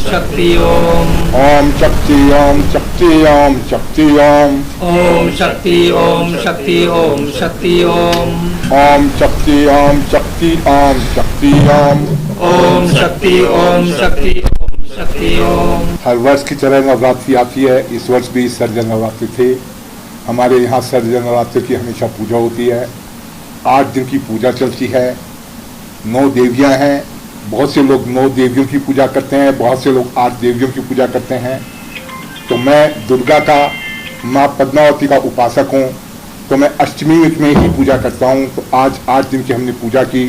शक्ति ओम। ओम शक्ति ओम शक्ति ओम शक्ति ओम। ओम शक्ति ओम शक्ति ओम शक्ति ओम। ओम शक्ति ओम शक्ति ओम शक्ति ओम। ओम शक्ति ओम शक्ति ओम शक्ति ओम। हर वर्ष की तरह नवरात्रि आती है, इस वर्ष भी सर्ज नवरात्रि थे। हमारे यहाँ सर्ज नवरात्रि की हमेशा पूजा होती है। 8 दिन की पूजा चलती है। 9 देवियाँ हैं। बहुत से लोग 9 देवियों की पूजा करते हैं, बहुत से लोग 8 देवियों की पूजा करते हैं। तो मैं दुर्गा का, माँ पद्मावती का उपासक हूँ, तो मैं अष्टमी में ही पूजा करता हूँ। तो आज 8 दिन की हमने पूजा की।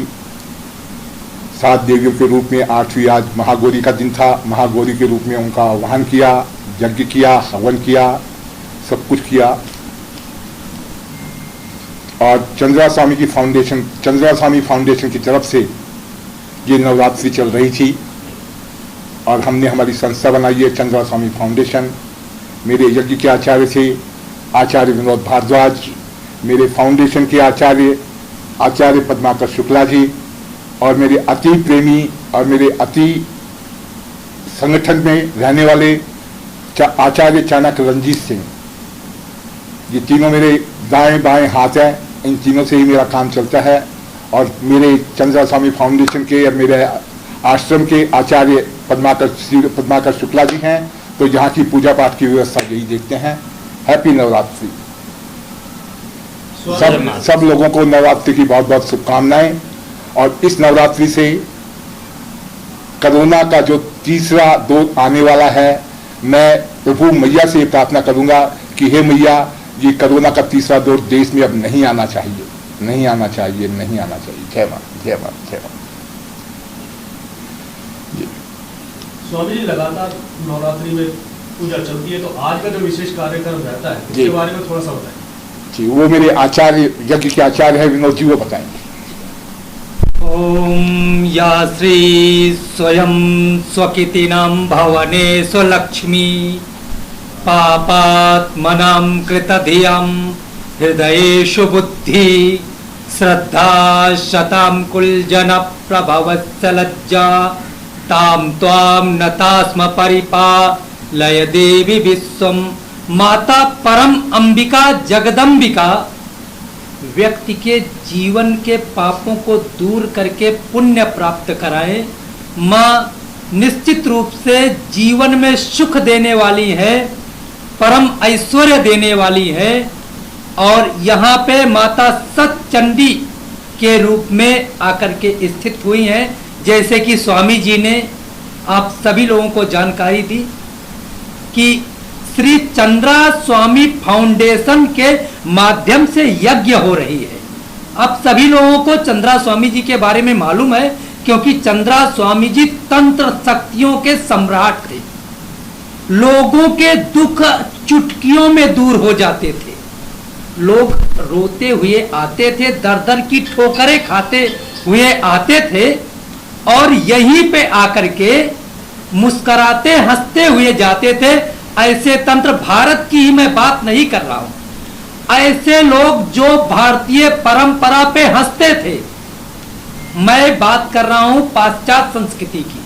7 देवियों के रूप में 8वीं आज महागौरी का दिन था। महागौरी के रूप में उनका आह्वान किया, यज्ञ किया, हवन किया, सब कुछ किया। और चंद्रा स्वामी फाउंडेशन की तरफ से ये नवरात्रि चल रही थी और हमने हमारी संस्था बनाई है चंद्रा स्वामी फाउंडेशन। मेरे यज्ञ के आचार्य थे आचार्य विनोद भारद्वाज, मेरे फाउंडेशन के आचार्य पद्माकर शुक्ला जी, और मेरे अति प्रेमी और मेरे अति संगठन में रहने वाले आचार्य चाणक्य रंजीत सिंह। ये तीनों मेरे दाएं बाएं हाथ हैं। इन तीनों से ही मेरा काम चलता है। और मेरे चंद्रा स्वामी फाउंडेशन के और मेरे आश्रम के आचार्य पद्माकर शुक्ला जी हैं। तो यहाँ की पूजा पाठ की व्यवस्था यही देखते हैं। हैप्पी नवरात्रि। सब लोगों को नवरात्रि की बहुत बहुत शुभकामनाएं। और इस नवरात्रि से कोरोना का जो तीसरा दौर आने वाला है, मैं प्रभु मैया से प्रार्थना करूंगा कि हे मैया, ये कोरोना का तीसरा दौर देश में अब नहीं आना चाहिए, नहीं आना चाहिए, नहीं आना चाहिए। जय मां, जय मां, जय मां। स्वामी जी, लगातार नवरात्रि में पूजा चलती है, तो आज का जो विशेष कार्यक्रम रहता है उसके बारे में थोड़ा सा बताएं। जी, वो मेरे आचार्य, यज्ञ के आचार्य है विनोद जी, वो बताएंगे। ओम या श्री स्वयं स्वकितिनां भवने स्वलक्ष्मी पापात्मनां कृतधियां हृदयेषु बुद्धि श्रद्धा शतां कुलजन प्रभवस्य लज्जा तां त्वां नतास्म परिपालय देवी विश्वं। माता परम अंबिका जगदंबिका व्यक्ति के जीवन के पापों को दूर करके पुण्य प्राप्त कराए। माँ निश्चित रूप से जीवन में सुख देने वाली है, परम ऐश्वर्य देने वाली है। और यहाँ पे माता सतचंडी के रूप में आकर के स्थित हुई हैं। जैसे कि स्वामी जी ने आप सभी लोगों को जानकारी दी कि श्री चंद्रा स्वामी फाउंडेशन के माध्यम से यज्ञ हो रही है। अब सभी लोगों को चंद्रा स्वामी जी के बारे में मालूम है, क्योंकि चंद्रा स्वामी जी तंत्र शक्तियों के सम्राट थे। लोगों के दुख चुटकियों में दूर हो जाते थे। लोग रोते हुए आते थे, दर दर की ठोकरें खाते हुए आते थे, और यहीं पे आकर के मुस्कुराते हंसते हुए जाते थे। ऐसे तंत्र, भारत की ही मैं बात नहीं कर रहा हूं, ऐसे लोग जो भारतीय परंपरा पे हंसते थे। मैं बात कर रहा हूं पाश्चात्य संस्कृति की,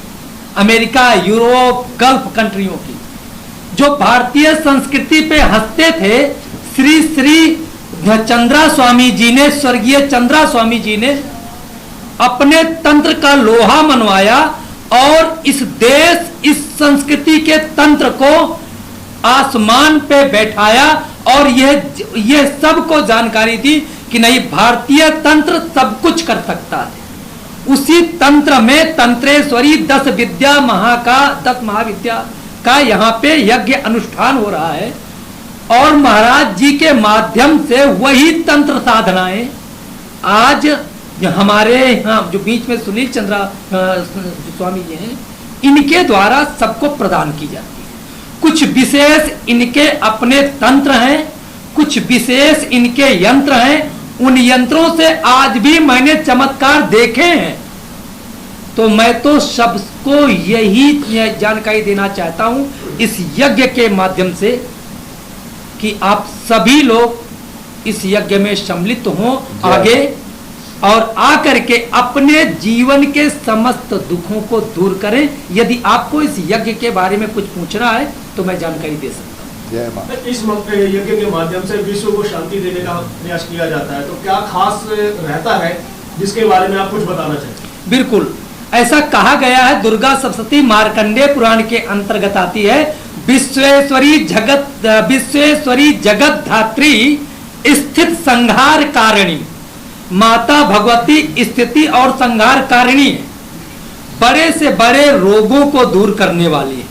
अमेरिका, यूरोप, गल्फ कंट्रियों की, जो भारतीय संस्कृति पे हंसते थे। श्री चंद्रा स्वामी जी ने, स्वर्गीय चंद्रा स्वामी जी ने अपने तंत्र का लोहा मनवाया और इस देश, इस संस्कृति के तंत्र को आसमान पे बैठाया। और यह सबको जानकारी दी कि नहीं, भारतीय तंत्र सब कुछ कर सकता है। उसी तंत्र में तंत्रेश्वरी 10 महाविद्या का यहाँ पे यज्ञ अनुष्ठान हो रहा है। और महाराज जी के माध्यम से वही तंत्र साधनाएं आज हमारे यहाँ जो बीच में सुनील चंद्रा स्वामी जी हैं, इनके द्वारा सबको प्रदान की जाती है। कुछ विशेष इनके अपने तंत्र हैं, कुछ विशेष इनके यंत्र हैं। उन यंत्रों से आज भी मैंने चमत्कार देखे हैं। तो मैं तो सबको यही जानकारी देना चाहता हूं इस यज्ञ के माध्यम से कि आप सभी लोग इस यज्ञ में सम्मिलित हों। आगे और आकर के अपने जीवन के समस्त दुखों को दूर करें। यदि आपको इस यज्ञ के बारे में कुछ पूछना है तो मैं जानकारी दे सकता हूँ। जय मां। इस यज्ञ के माध्यम से विश्व को शांति देने का प्रयास किया जाता है, तो क्या खास रहता है जिसके बारे में आप कुछ बताना चाहते हैं? बिल्कुल, ऐसा कहा गया है, दुर्गा सप्तशती मार्कंडेय पुराण के अंतर्गत आती है। विश्वेश्वरी जगत धात्री स्थित संहार कारिणी, माता भगवती स्थिति और संहार कारिणी है, बड़े से बड़े रोगों को दूर करने वाली है।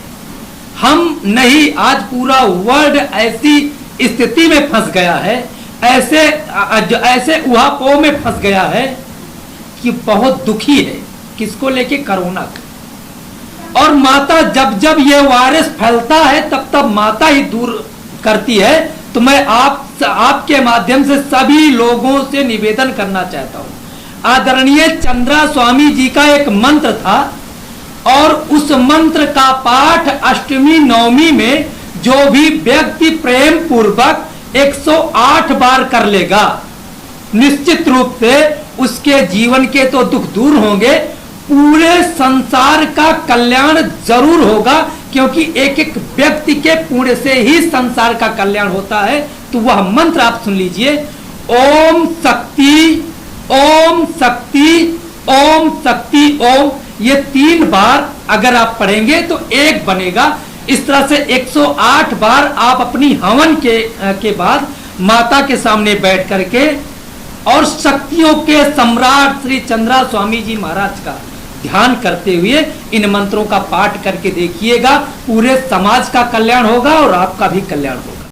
हम नहीं, आज पूरा वर्ल्ड ऐसी स्थिति में फंस गया है, ऐसे उहापोह में फंस गया है कि बहुत दुखी है। किसको लेके? कोरोना का। और माता जब जब ये वायरस फैलता है तब तब माता ही दूर करती है। तो मैं आपके माध्यम से सभी लोगों से निवेदन करना चाहता हूं। आदरणीय चंद्रा स्वामी जी का एक मंत्र था और उस मंत्र का पाठ अष्टमी नवमी में जो भी व्यक्ति प्रेम पूर्वक 108 बार कर लेगा, निश्चित रूप से उसके जीवन के तो दुख दूर होंगे, पूरे संसार का कल्याण जरूर होगा, क्योंकि एक एक व्यक्ति के पुण्य से ही संसार का कल्याण होता है। तो वह मंत्र आप सुन लीजिए, ओम शक्ति ओम शक्ति ओम शक्ति ओम। ये 3 बार अगर आप पढ़ेंगे तो 1 बनेगा। इस तरह से 108 बार आप अपनी हवन के बाद माता के सामने बैठ करके और शक्तियों के सम्राट श्री चंद्रा स्वामी जी महाराज का ध्यान करते हुए इन मंत्रों का पाठ करके देखिएगा, पूरे समाज का कल्याण होगा और आपका भी कल्याण होगा।